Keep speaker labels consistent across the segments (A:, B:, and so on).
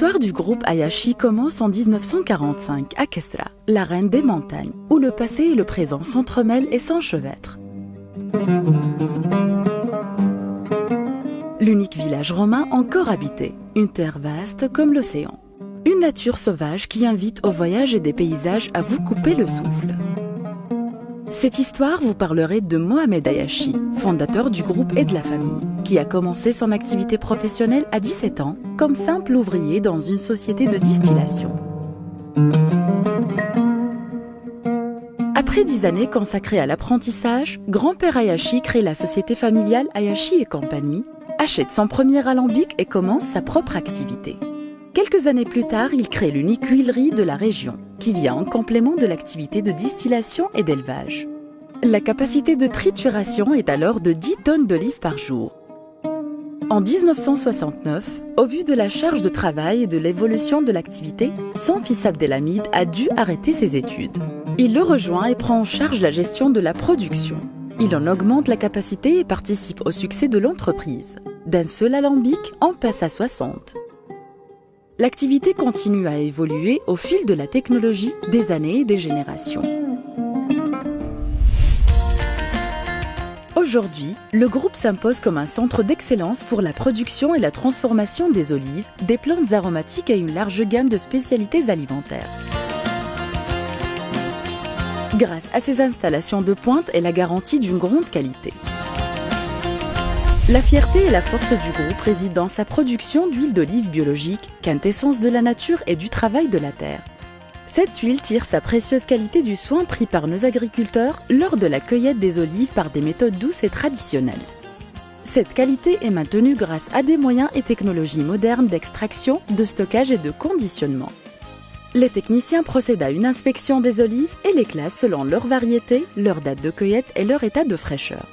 A: L'histoire du groupe Hayashi commence en 1945 à Kesra, la reine des montagnes, où le passé et le présent s'entremêlent et s'enchevêtrent. L'unique village romain encore habité, une terre vaste comme l'océan. Une nature sauvage qui invite au voyage et des paysages à vous couper le souffle. Cette histoire vous parlerait de Mohamed Hayashi, fondateur du groupe et de la famille, qui a commencé son activité professionnelle à 17 ans comme simple ouvrier dans une société de distillation. Après 10 années consacrées à l'apprentissage, grand-père Hayashi crée la société familiale Hayashi et compagnie, achète son premier alambic et commence sa propre activité. Quelques années plus tard, il crée l'unique huilerie de la région, qui vient en complément de l'activité de distillation et d'élevage. La capacité de trituration est alors de 10 tonnes d'olives par jour. En 1969, au vu de la charge de travail et de l'évolution de l'activité, son fils Abdelhamid a dû arrêter ses études. Il le rejoint et prend en charge la gestion de la production. Il en augmente la capacité et participe au succès de l'entreprise. D'un seul alambic, on passe à 60. L'activité continue à évoluer au fil de la technologie, des années et des générations. Aujourd'hui, le groupe s'impose comme un centre d'excellence pour la production et la transformation des olives, des plantes aromatiques et une large gamme de spécialités alimentaires. Grâce à ses installations de pointe et la garantie d'une grande qualité. La fierté et la force du groupe résident dans sa production d'huile d'olive biologique, quintessence de la nature et du travail de la terre. Cette huile tire sa précieuse qualité du soin pris par nos agriculteurs lors de la cueillette des olives par des méthodes douces et traditionnelles. Cette qualité est maintenue grâce à des moyens et technologies modernes d'extraction, de stockage et de conditionnement. Les techniciens procèdent à une inspection des olives et les classent selon leur variété, leur date de cueillette et leur état de fraîcheur.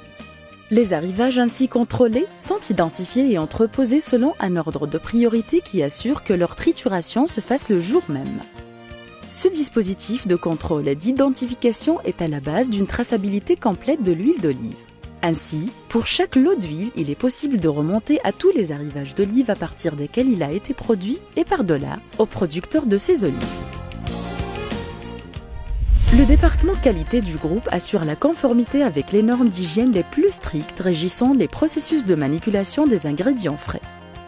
A: Les arrivages ainsi contrôlés sont identifiés et entreposés selon un ordre de priorité qui assure que leur trituration se fasse le jour même. Ce dispositif de contrôle et d'identification est à la base d'une traçabilité complète de l'huile d'olive. Ainsi, pour chaque lot d'huile, il est possible de remonter à tous les arrivages d'olive à partir desquels il a été produit et par-delà aux producteurs de ces olives. Le département qualité du groupe assure la conformité avec les normes d'hygiène les plus strictes régissant les processus de manipulation des ingrédients frais.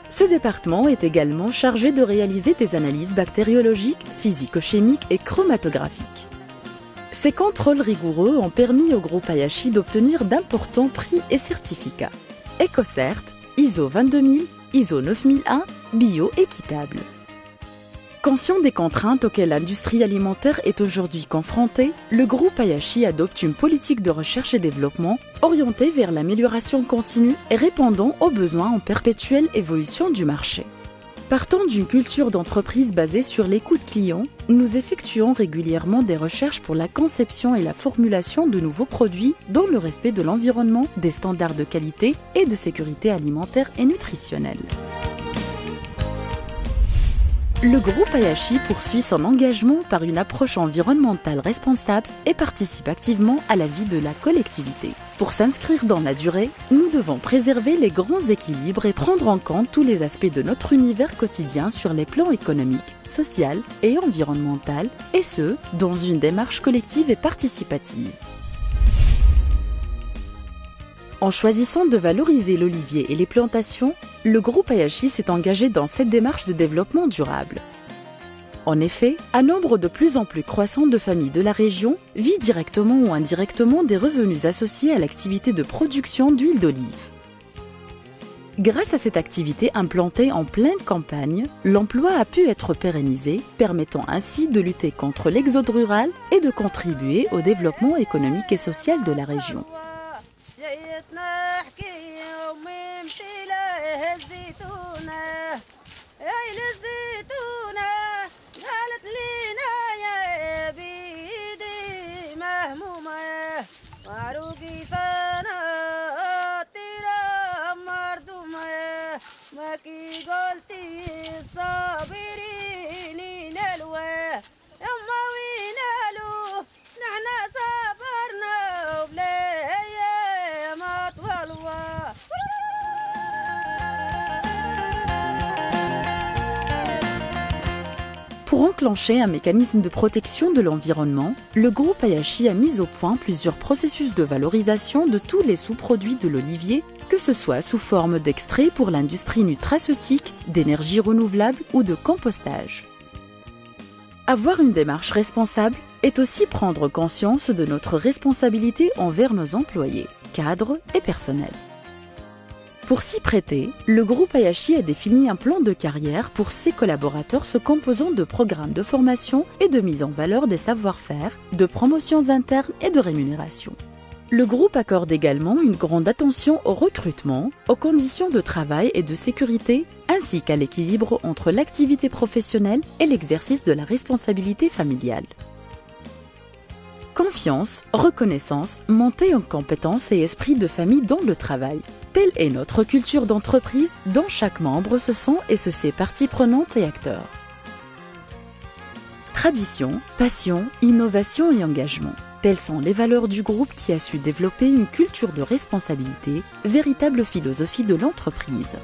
A: Ce département est également chargé de réaliser des analyses bactériologiques, physico-chimiques et chromatographiques. Ces contrôles rigoureux ont permis au groupe Hayashi d'obtenir d'importants prix et certificats. EcoCert, ISO 22000, ISO 9001, Bio équitable. Conscient des contraintes auxquelles l'industrie alimentaire est aujourd'hui confrontée, le groupe Hayashi adopte une politique de recherche et développement orientée vers l'amélioration continue et répondant aux besoins en perpétuelle évolution du marché. Partant d'une culture d'entreprise basée sur l'écoute client, nous effectuons régulièrement des recherches pour la conception et la formulation de nouveaux produits dans le respect de l'environnement, des standards de qualité et de sécurité alimentaire et nutritionnelle. Le groupe Hayashi poursuit son engagement par une approche environnementale responsable et participe activement à la vie de la collectivité. Pour s'inscrire dans la durée, nous devons préserver les grands équilibres et prendre en compte tous les aspects de notre univers quotidien sur les plans économiques, social et environnemental, et ce, dans une démarche collective et participative. En choisissant de valoriser l'olivier et les plantations, le groupe Hayashi s'est engagé dans cette démarche de développement durable. En effet, un nombre de plus en plus croissant de familles de la région vit directement ou indirectement des revenus associés à l'activité de production d'huile d'olive. Grâce à cette activité implantée en pleine campagne, l'emploi a pu être pérennisé, permettant ainsi de lutter contre l'exode rural et de contribuer au développement économique et social de la région. Pour enclencher un mécanisme de protection de l'environnement, le groupe Ayashi a mis au point plusieurs processus de valorisation de tous les sous-produits de l'olivier, que ce soit sous forme d'extrait pour l'industrie nutraceutique, d'énergie renouvelable ou de compostage. Avoir une démarche responsable est aussi prendre conscience de notre responsabilité envers nos employés, cadres et personnels. Pour s'y prêter, le groupe Ayashi a défini un plan de carrière pour ses collaborateurs se composant de programmes de formation et de mise en valeur des savoir-faire, de promotions internes et de rémunération. Le groupe accorde également une grande attention au recrutement, aux conditions de travail et de sécurité, ainsi qu'à l'équilibre entre l'activité professionnelle et l'exercice de la responsabilité familiale. Confiance, reconnaissance, montée en compétences et esprit de famille dans le travail. Telle est notre culture d'entreprise dont chaque membre se sent et se sait partie prenante et acteur. Tradition, passion, innovation et engagement. Telles sont les valeurs du groupe qui a su développer une culture de responsabilité, véritable philosophie de l'entreprise.